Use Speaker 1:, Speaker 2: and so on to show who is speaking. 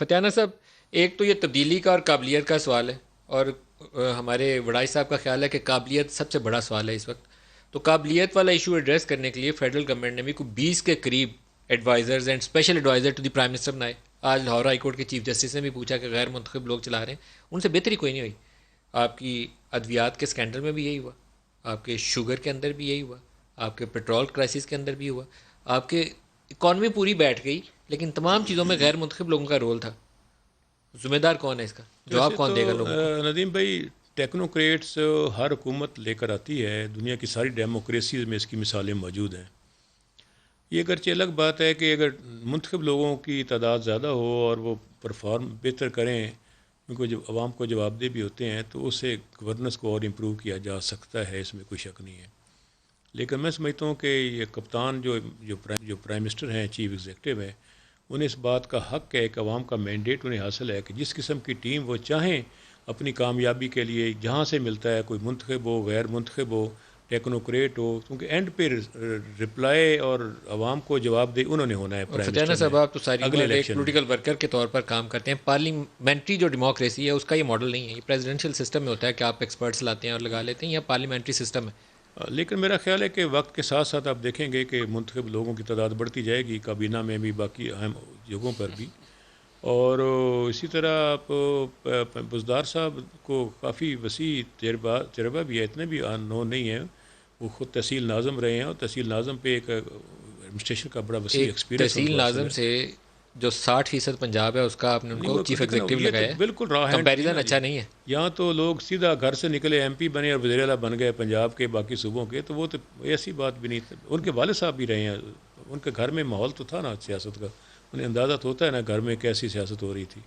Speaker 1: فتح صاحب، ایک تو یہ تبدیلی کا اور قابلیت کا سوال ہے، اور ہمارے وڑائی صاحب کا خیال ہے کہ قابلیت سب سے بڑا سوال ہے اس وقت. تو قابلیت والا ایشو ایڈریس کرنے کے لیے فیڈرل گورنمنٹ نے بھی کوئی 20 کے قریب advisors and special advisor to the prime minister بنائے. آج لاہور ہائی کورٹ کے چیف جسٹس نے بھی پوچھا کہ غیر منتخب لوگ چلا رہے ہیں، ان سے بہتری کوئی نہیں ہوئی. آپ کی ادویات کے اسکینڈل میں بھی یہی ہوا، آپ کے شوگر کے اندر بھی یہی ہوا، آپ کے پیٹرول کرائسس کے اندر بھی ہوا، آپ کے اکانومی پوری بیٹھ گئی، لیکن تمام چیزوں میں غیر منتخب لوگوں کا رول تھا. ذمہ دار کون ہے اس کا؟
Speaker 2: ویسے
Speaker 1: جواب کون
Speaker 2: تو
Speaker 1: دے گا لوگوں کو؟
Speaker 2: ندیم بھائی، ٹیکنوکریٹس ہر حکومت لے کر آتی ہے، دنیا کی ساری ڈیموکریسیز میں اس کی مثالیں موجود ہیں. یہ اگرچہ الگ بات ہے کہ اگر منتخب لوگوں کی تعداد زیادہ ہو اور وہ پرفارم بہتر کریں، ان کو جب عوام کو جواب دہ بھی ہوتے ہیں، تو اس سے گورننس کو اور امپروو کیا جا سکتا ہے، اس میں کوئی شک نہیں ہے. لیکن میں سمجھتا ہوں کہ یہ کپتان جو پرائم منسٹر ہیں، چیف ایگزیکٹو ہیں، انہیں اس بات کا حق ہے کہ عوام کا مینڈیٹ انہیں حاصل ہے کہ جس قسم کی ٹیم وہ چاہیں اپنی کامیابی کے لیے جہاں سے ملتا ہے، کوئی منتخب ہو، غیر منتخب ہو، ٹیکنوکریٹ ہو، کیونکہ اینڈ پہ رپلائی اور عوام کو جواب دے انہوں نے ہونا ہے پرائم
Speaker 1: فتح
Speaker 2: منسٹر نے
Speaker 1: صاحب، آپ تو ساری
Speaker 2: اگلے
Speaker 1: عمر ایک
Speaker 2: الیکشن میں.
Speaker 1: پولیٹیکل ورکر کے طور پر کام کرتے ہیں. پارلیمنٹری جو ڈیموکریسی ہے اس کا یہ ماڈل نہیں ہے. یہ پریزیڈنشیل سسٹم میں ہوتا ہے کہ آپ ایکسپرٹس لاتے ہیں اور لگا لیتے ہیں، یا پارلیمنٹری سسٹم ہے.
Speaker 2: لیکن میرا خیال ہے کہ وقت کے ساتھ ساتھ آپ دیکھیں گے کہ منتخب لوگوں کی تعداد بڑھتی جائے گی، کابینہ میں بھی، باقی اہم جگہوں پر بھی. اور اسی طرح آپ بزدار صاحب کو کافی وسیع تجربہ بھی ہے، اتنے بھی نو نہیں ہے. وہ خود تحصیل ناظم رہے ہیں، اور تحصیل ناظم پہ ایک ایڈمنسٹریشن کا بڑا وسیع
Speaker 1: ایک
Speaker 2: ایکسپیرینس ان
Speaker 1: تحصیل
Speaker 2: کو حاصل
Speaker 1: ناظم
Speaker 2: ہے.
Speaker 1: سے جو 60% پنجاب ہے اس کا آپ نے ان
Speaker 2: نہیں،
Speaker 1: کو
Speaker 2: وہ
Speaker 1: چیف
Speaker 2: لیکن
Speaker 1: ایگزیکٹو
Speaker 2: یہ تو
Speaker 1: لگایا ہے.
Speaker 2: بالکل را ہینڈ نہیں
Speaker 1: کمپیریزن
Speaker 2: نا جی.
Speaker 1: اچھا نہیں ہے.
Speaker 2: یہاں تو لوگ سیدھا گھر سے نکلے ایم پی بنے اور وزیر اعلیٰ بن گئے پنجاب کے باقی صوبوں کے، تو وہ تو ایسی بات بھی نہیں. ان کے والد صاحب بھی رہے ہیں، ان کے گھر میں ماحول تو تھا نا سیاست کا، انہیں اندازہ تو ہوتا ہے نا گھر میں کیسی سیاست ہو رہی تھی.